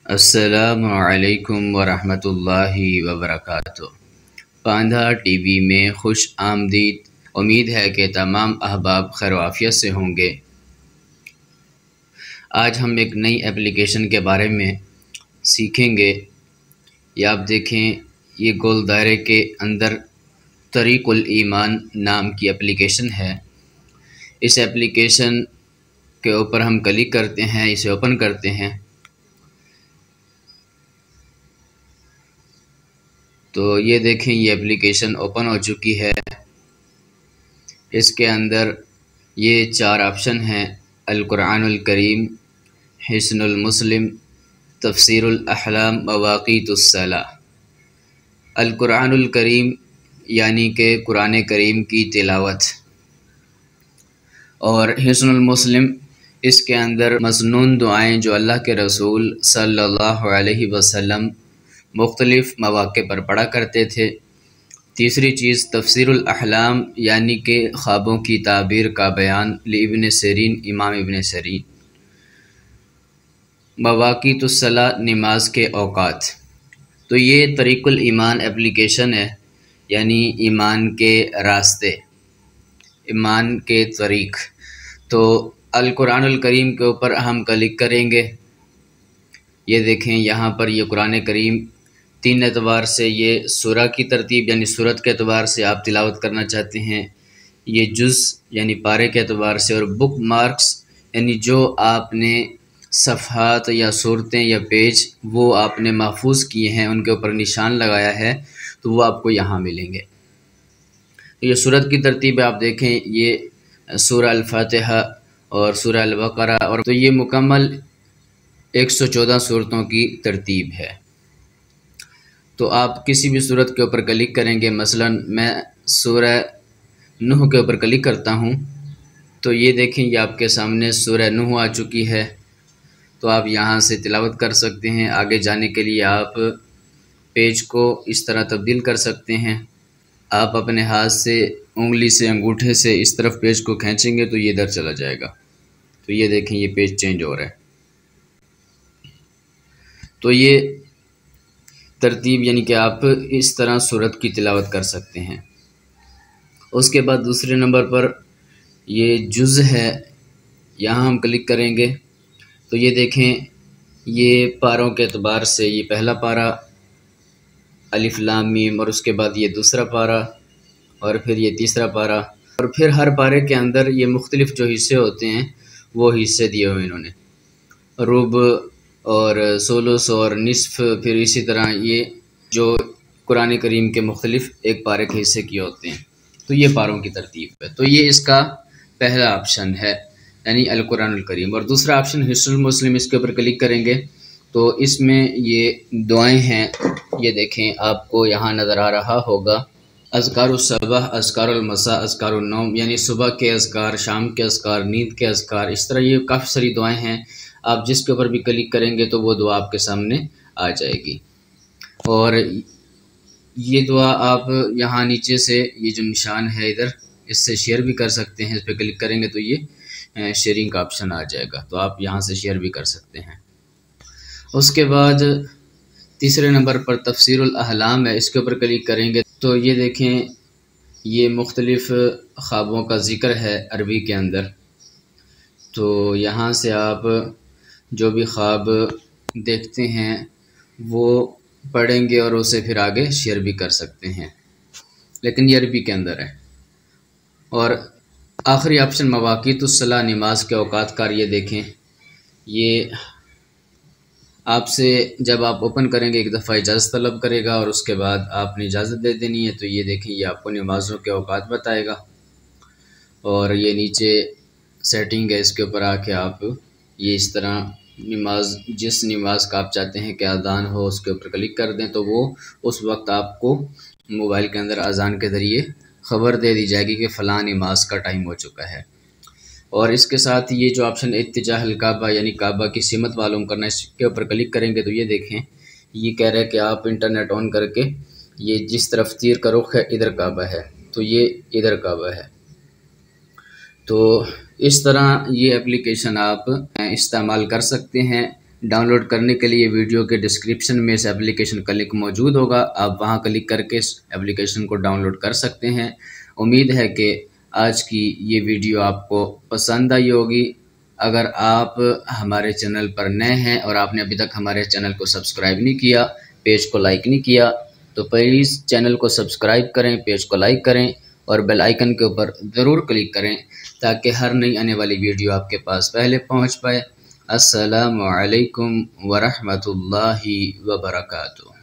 السلام علیکم ورحمۃ اللہ وبرکاتہ۔ پاندھا ٹی وی میں خوش آمدید۔ امید ہے کہ تمام احباب خیر و عافیت سے ہوں گے۔ آج ہم ایک نئی اپلیکیشن کے بارے میں سیکھیں گے۔ یہ آپ دیکھیں، یہ گول دائرے کے اندر طریق الایمان نام کی اپلیکیشن ہے۔ اس اپلیکیشن کے اوپر ہم کلک کرتے ہیں، اسے اوپن کرتے ہیں تو یہ دیکھیں، یہ اپلیکیشن اوپن ہو چکی ہے۔ اس کے اندر یہ 4 آپشن ہیں: القرآن الکریم، حصن المسلم، تفسیر الاحلام، مواقیت الصلاۃ۔ القرآن الکریم یعنی کہ قرآن کریم کی تلاوت، اور حصن المسلم، اس کے اندر مسنون دعائیں جو اللہ کے رسول صلی اللہ علیہ وسلم مختلف مواقع پر پڑھا کرتے تھے۔ تیسری چیز تفسیر الاحلام یعنی کہ خوابوں کی تعبیر کا بیان، لابن سیرین، امام ابن سیرین۔ مواقیت الصلاۃ، نماز کے اوقات۔ تو یہ طریق الایمان اپلیکیشن ہے، یعنی ایمان کے راستے، ایمان کے طریق۔ تو القرآن الکریم کے اوپر ہم کلک کریں گے۔ یہ دیکھیں، یہاں پر یہ قرآن کریم 3 اعتبار سے، یہ سورہ کی ترتیب یعنی سورت کے اعتبار سے آپ تلاوت کرنا چاہتے ہیں، یہ جز یعنی پارے کے اعتبار سے، اور بک مارکس یعنی جو آپ نے صفحات یا صورتیں یا پیج وہ آپ نے محفوظ کیے ہیں، ان کے اوپر نشان لگایا ہے، تو وہ آپ کو یہاں ملیں گے۔ یہ سورت کی ترتیب آپ دیکھیں، یہ سورہ الفاتحہ اور سورہ البقرہ، اور تو یہ مکمل 114 صورتوں کی ترتیب ہے۔ تو آپ کسی بھی صورت کے اوپر کلک کریں گے، مثلا میں سورہ نوح کے اوپر کلک کرتا ہوں تو یہ دیکھیں، یہ آپ کے سامنے سورہ نوح آ چکی ہے۔ تو آپ یہاں سے تلاوت کر سکتے ہیں۔ آگے جانے کے لیے آپ پیج کو اس طرح تبدیل کر سکتے ہیں۔ آپ اپنے ہاتھ سے، انگلی سے، انگوٹھے سے اس طرف پیج کو کھینچیں گے تو یہ ادھر چلا جائے گا۔ تو یہ دیکھیں، یہ پیج چینج ہو رہا ہے۔ تو یہ ترتیب یعنی کہ آپ اس طرح سورت کی تلاوت کر سکتے ہیں۔ اس کے بعد دوسرے نمبر پر یہ جز ہے، یہاں ہم کلک کریں گے تو یہ دیکھیں، یہ پاروں کے اعتبار سے یہ پہلا پارہ الف لام میم، اور اس کے بعد یہ دوسرا پارہ، اور پھر یہ تیسرا پارہ، اور پھر ہر پارے کے اندر یہ مختلف جو حصے ہوتے ہیں وہ حصے دیے ہوئے انہوں نے، ربع اور ثلث اور نصف، پھر اسی طرح یہ جو قرآن کریم کے مختلف ایک پارے کے حصے کیے ہوتے ہیں۔ تو یہ پاروں کی ترتیب ہے۔ تو یہ اس کا پہلا آپشن ہے، یعنی القرآن الکریم۔ اور دوسرا آپشن حصن المسلم، اس کے اوپر کلک کریں گے تو اس میں یہ دعائیں ہیں، یہ دیکھیں آپ کو یہاں نظر آ رہا ہوگا، اذکار الصبح، اذکار المساء، اذکار النوم، یعنی صبح کے اذکار، شام کے اذکار، نیند کے اذکار، اس طرح یہ کافی ساری دعائیں ہیں۔ آپ جس کے اوپر بھی کلک کریں گے تو وہ دعا آپ کے سامنے آ جائے گی۔ اور یہ دعا آپ یہاں نیچے سے یہ جو نشان ہے ادھر، اس سے شیئر بھی کر سکتے ہیں۔ اس پہ کلک کریں گے تو یہ شیئرنگ کا آپشن آ جائے گا، تو آپ یہاں سے شیئر بھی کر سکتے ہیں۔ اس کے بعد تیسرے نمبر پر تفسیر الاحلام ہے، اس کے اوپر کلک کریں گے تو یہ دیکھیں، یہ مختلف خوابوں کا ذکر ہے عربی کے اندر۔ تو یہاں سے آپ جو بھی خواب دیکھتے ہیں وہ پڑھیں گے اور اسے پھر آگے شیئر بھی کر سکتے ہیں، لیکن یہ عربی کے اندر ہے۔ اور آخری آپشن مواقیت الصلاۃ، نماز کے اوقات کا، یہ دیکھیں، یہ آپ سے جب آپ اوپن کریں گے ایک دفعہ اجازت طلب کرے گا، اور اس کے بعد آپ نے اجازت دے دینی ہے۔ تو یہ دیکھیں، یہ آپ کو نمازوں کے اوقات بتائے گا، اور یہ نیچے سیٹنگ ہے، اس کے اوپر آ کے آپ یہ اس طرح نماز، جس نماز کا آپ چاہتے ہیں کہ اذان ہو، اس کے اوپر کلک کر دیں تو وہ اس وقت آپ کو موبائل کے اندر اذان کے ذریعے خبر دے دی جائے گی کہ فلاں نماز کا ٹائم ہو چکا ہے۔ اور اس کے ساتھ یہ جو آپشن اتجاہ الکعبہ یعنی کعبہ کی سمت معلوم کرنا، اس کے اوپر کلک کریں گے تو یہ دیکھیں، یہ کہہ رہا ہے کہ آپ انٹرنیٹ آن کر کے یہ جس طرف تیر کا رخ ہے ادھر کعبہ ہے، تو یہ ادھر کعبہ ہے۔ تو اس طرح یہ اپلیکیشن آپ استعمال کر سکتے ہیں ڈاؤن لوڈ کرنے کے لیے ویڈیو کے ڈسکرپشن میں اس اپلیکیشن کا لنک موجود ہوگا، آپ وہاں کلک کر کے اس اپلیکیشن کو ڈاؤن لوڈ کر سکتے ہیں۔ امید ہے کہ آج کی یہ ویڈیو آپ کو پسند آئی ہوگی۔ اگر آپ ہمارے چینل پر نئے ہیں اور آپ نے ابھی تک ہمارے چینل کو سبسکرائب نہیں کیا، پیج کو لائک نہیں کیا، تو پلیز چینل کو سبسکرائب کریں، پیج کو لائک کریں اور بیل آئیکن کے اوپر ضرور کلک کریں تاکہ ہر نئی آنے والی ویڈیو آپ کے پاس پہلے پہنچ پائے۔ السلام علیکم ورحمۃ اللہ وبرکاتہ۔